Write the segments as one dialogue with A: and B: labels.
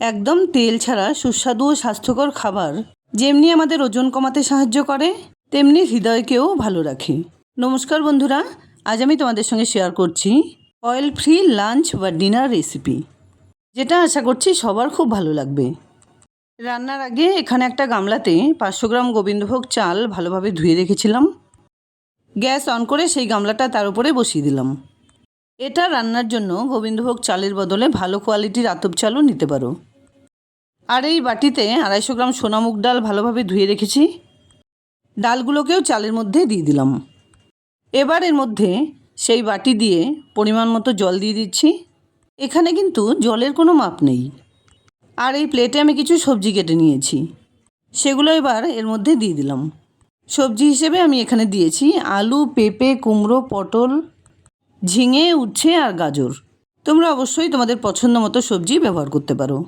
A: একদম তেল ছাড়া সুস্বাদু ও স্বাস্থ্যকর খাবার যেমনি আমাদের ওজন কমাতে সাহায্য করে, তেমনি হৃদয়কেও ভালো রাখে। নমস্কার বন্ধুরা, আজ আমি তোমাদের সঙ্গে শেয়ার করছি অয়েল ফ্রি লাঞ্চ বা ডিনার রেসিপি, যেটা আশা করছি সবার খুব ভালো লাগবে। রান্নার আগে এখানে একটা গামলাতে 500 গ্রাম গোবিন্দভোগ চাল ভালোভাবে ধুয়ে রেখেছিলাম। গ্যাস অন করে সেই গামলাটা তার উপরে বসিয়ে দিলাম। এটা রান্নার জন্য গোবিন্দভোগ চালের বদলে ভালো কোয়ালিটির আতপ চালও নিতে পারো। আর এই বাটিতে 250 গ্রাম সোনামুগ ডাল ভালোভাবে ধুয়ে রেখেছি। ডালগুলোকেও চালের মধ্যে দিয়ে দিলাম। এবার এর মধ্যে সেই বাটি দিয়ে পরিমাণ মতো জল দিয়ে দিচ্ছি। এখানে কিন্তু জলের কোনো মাপ নেই। আর এই প্লেটে আমি কিছু সবজি কেটে নিয়েছি, সেগুলো এবার এর মধ্যে দিয়ে দিলাম। সবজি হিসেবে আমি এখানে দিয়েছি আলু, পেঁপে, কুমড়ো, পটল, ঝিঙে, উচ্ছে আর গাজর। তোমরা অবশ্যই তোমাদের পছন্দ মতো সবজি ব্যবহার করতে পারো।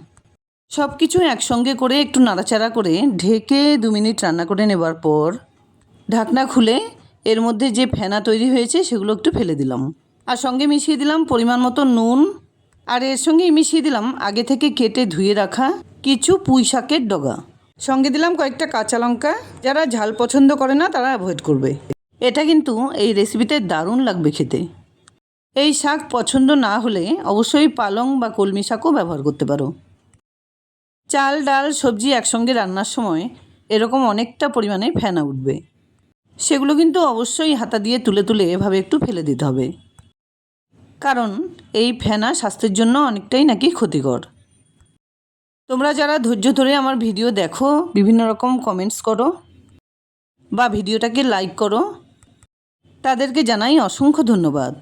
A: সব কিছু একসঙ্গে করে একটু নাড়াচাড়া করে ঢেকে 2 মিনিট রান্না করে নেবার পর ঢাকনা খুলে এর মধ্যে যে ফেনা তৈরি হয়েছে সেগুলো একটু ফেলে দিলাম। আর সঙ্গে মিশিয়ে দিলাম পরিমাণ মতো নুন। আর এর সঙ্গেই মিশিয়ে দিলাম আগে থেকে কেটে ধুয়ে রাখা কিছু পুঁই শাকের ডগা। সঙ্গে দিলাম কয়েকটা কাঁচা লঙ্কা। যারা ঝাল পছন্দ করে না তারা অ্যাভয়েড করবে। এটা কিন্তু এই রেসিপিতে দারুণ লাগবে খেতে। এই শাক পছন্দ না হলে অবশ্যই পালং বা কলমি শাকও ব্যবহার করতে পারো। চাল, ডাল, সবজি একসঙ্গে রান্নার সময় এরকম অনেকটা পরিমাণে ফেনা উঠবে। সেগুলো কিন্তু অবশ্যই হাতা দিয়ে তুলে তুলে এভাবে একটু ফেলে দিতে হবে, কারণ এই ফেনা স্বাস্থ্যের জন্য অনেকটাই নাকি ক্ষতিকর। তোমরা যারা ধৈর্য ধরে আমার ভিডিও দেখো, বিভিন্ন রকম কমেন্টস করো বা ভিডিওটাকে লাইক করো, তাদেরকে জানাই অসংখ্য ধন্যবাদ।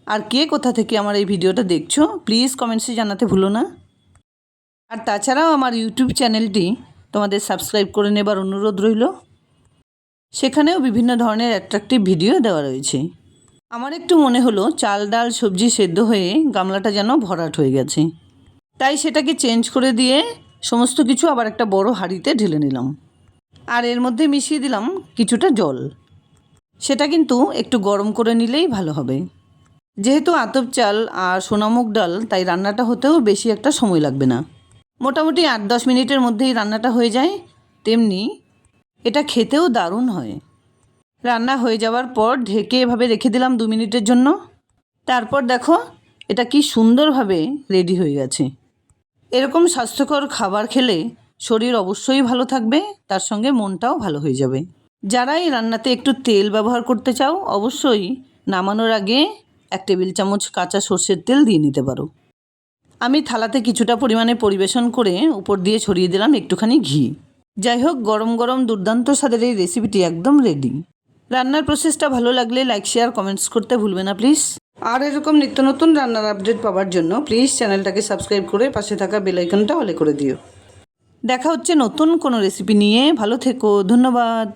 A: আর কে কোথা থেকে আমার এই ভিডিওটা দেখছো প্লিজ কমেন্টসে জানাতে ভুলো না। আর তাছাড়াও আমার ইউটিউব চ্যানেলটি তোমাদের সাবস্ক্রাইব করে নেবার অনুরোধ রইল। সেখানেও বিভিন্ন ধরনের অ্যাট্রাকটিভ ভিডিও দেওয়া রয়েছে। আমার একটু মনে হলো চাল, ডাল, সবজি সেদ্ধ হয়ে গামলাটা যেন ভরাট হয়ে গেছে, তাই সেটাকে চেঞ্জ করে দিয়ে সমস্ত কিছু আবার একটা বড় হাঁড়িতে ঢেলে নিলাম। আর এর মধ্যে মিশিয়ে দিলাম কিছুটা জল। সেটা কিন্তু একটু গরম করে নিলেই ভালো হবে। যেহেতু আতপ চাল আর সোনামুগ ডাল, তাই রান্নাটা হতেও বেশি একটা সময় লাগবে না। মোটামুটি 8-10 মিনিটের মধ্যেই রান্নাটা হয়ে যায়। তেমনি এটা খেতেও দারুণ হয়। রান্না হয়ে যাওয়ার পর ঢেকে এভাবে রেখে দিলাম 2 মিনিটের জন্য। তারপর দেখো এটা কি সুন্দরভাবে রেডি হয়ে গেছে। এরকম স্বাস্থ্যকর খাবার খেলে শরীর অবশ্যই ভালো থাকবে, তার সঙ্গে মনটাও ভালো হয়ে যাবে। যারা এই রান্নাতে একটু তেল ব্যবহার করতে চাও, অবশ্যই নামানোর আগে 1 টেবিল চামচ কাঁচা সর্ষের তেল দিয়ে নিতে পারো। আমি থালাতে কিছুটা পরিমাণে পরিবেশন করে উপর দিয়ে ছড়িয়ে দিলাম একটুখানি ঘি। যাই হোক, গরম গরম দুর্দান্ত স্বাদের এই রেসিপিটি একদম রেডি। রান্নার প্রসেসটা ভালো লাগলে লাইক, শেয়ার, কমেন্টস করতে ভুলবে না প্লিজ। আর এরকম নিত্য নতুন রান্নার আপডেট পাওয়ার জন্য প্লিজ চ্যানেলটাকে সাবস্ক্রাইব করে পাশে থাকা বেল আইকনটা অলে করে দিও। দেখা হচ্ছে নতুন কোনো রেসিপি নিয়ে। ভালো থেকো, ধন্যবাদ।